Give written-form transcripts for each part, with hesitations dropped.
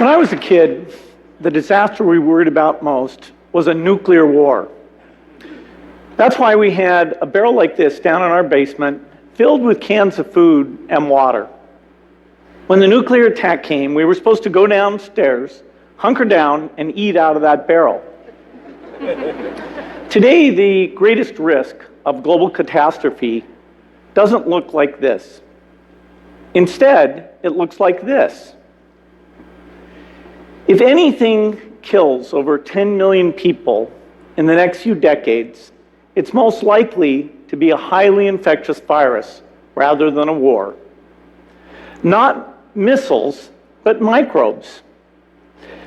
When I was a kid, the disaster we worried about most was a nuclear war. That's why we had a barrel like this down in our basement filled with cans of food and water. When the nuclear attack came, we were supposed to go downstairs, hunker down, and eat out of that barrel. Today, the greatest risk of global catastrophe doesn't look like this. Instead, it looks like this. If anything kills over 10 million people in the next few decades, it's most likely to be a highly infectious virus rather than a war. Not missiles, but microbes.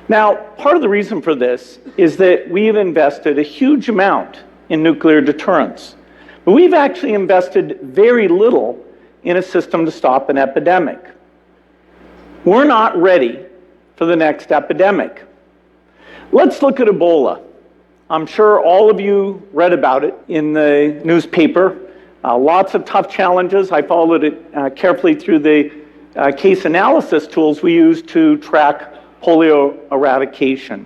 Now, part of the reason for this is that we've invested a huge amount in nuclear deterrence, but we've actually invested very little in a system to stop an epidemic. We're not ready for the next epidemic. Let's look at Ebola. I'm sure all of you read about it in the newspaper. Lots of tough challenges. I followed it carefully through the case analysis tools we use to track polio eradication.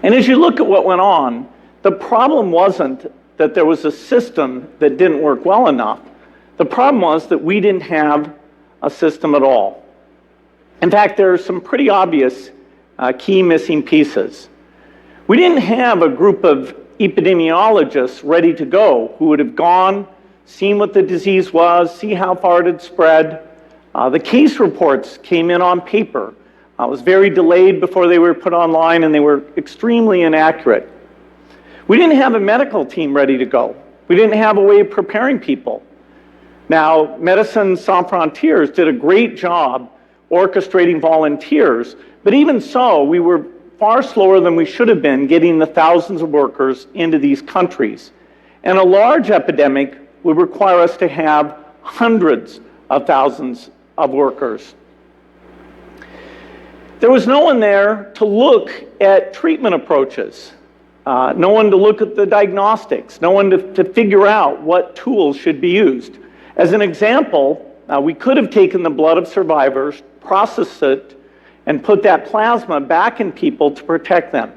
And as you look at what went on, the problem wasn't that there was a system that didn't work well enough. The problem was that we didn't have a system at all. In fact, there are some pretty obvious key missing pieces. We didn't have a group of epidemiologists ready to go who would have gone, seen what the disease was, see how far it had spread. The case reports came in on paper. It was very delayed before they were put online, and they were extremely inaccurate. We didn't have a medical team ready to go. We didn't have a way of preparing people. Now, Médecins Sans Frontières did a great job orchestrating volunteers, but even so, we were far slower than we should have been getting the thousands of workers into these countries. And a large epidemic would require us to have hundreds of thousands of workers. There was no one there to look at treatment approaches, no one to look at the diagnostics, no one to figure out what tools should be used. As an example, we could have taken the blood of survivors, processed it, and put that plasma back in people to protect them.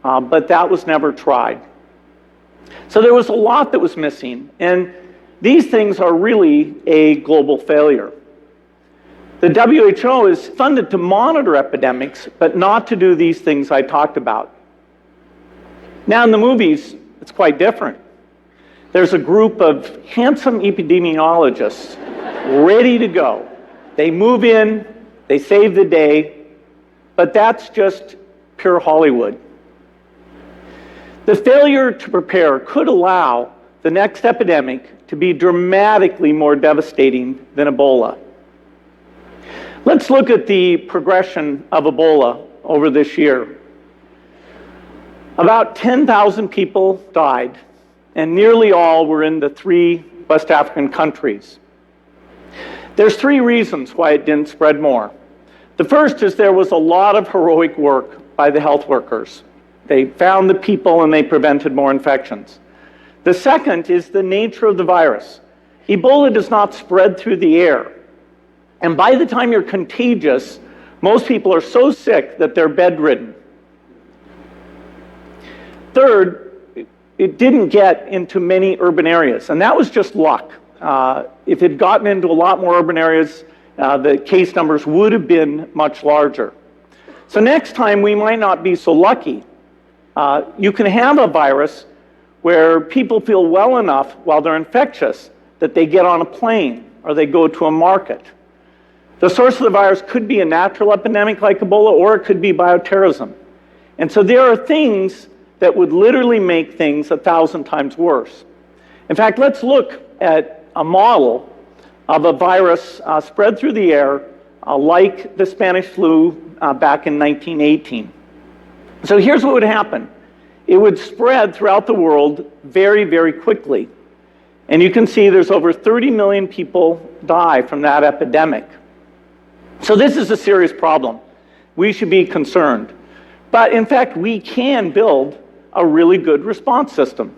But that was never tried. So there was a lot that was missing, and these things are really a global failure. The WHO is funded to monitor epidemics, but not to do these things I talked about. Now in the movies, it's quite different. There's a group of handsome epidemiologists ready to go. They move in, they save the day, but that's just pure Hollywood. The failure to prepare could allow the next epidemic to be dramatically more devastating than Ebola. Let's look at the progression of Ebola over this year. About 10,000 people died, and nearly all were in the 3 West African countries. There's 3 reasons why it didn't spread more. The first is there was a lot of heroic work by the health workers. They found the people and they prevented more infections. The second is the nature of the virus. Ebola does not spread through the air. And by the time you're contagious, most people are so sick that they're bedridden. Third, it didn't get into many urban areas, and that was just luck. If it had gotten into a lot more urban areas, the case numbers would have been much larger. So next time, we might not be so lucky. You can have a virus where people feel well enough while they're infectious that they get on a plane or they go to a market. The source of the virus could be a natural epidemic like Ebola, or it could be bioterrorism. And so there are things that would literally make things 1,000 times worse. In fact, let's look at a model of a virus spread through the air like the Spanish flu back in 1918. So here's what would happen. It would spread throughout the world very, very quickly. And you can see there's over 30 million people die from that epidemic. So this is a serious problem. We should be concerned. But in fact, we can build a really good response system.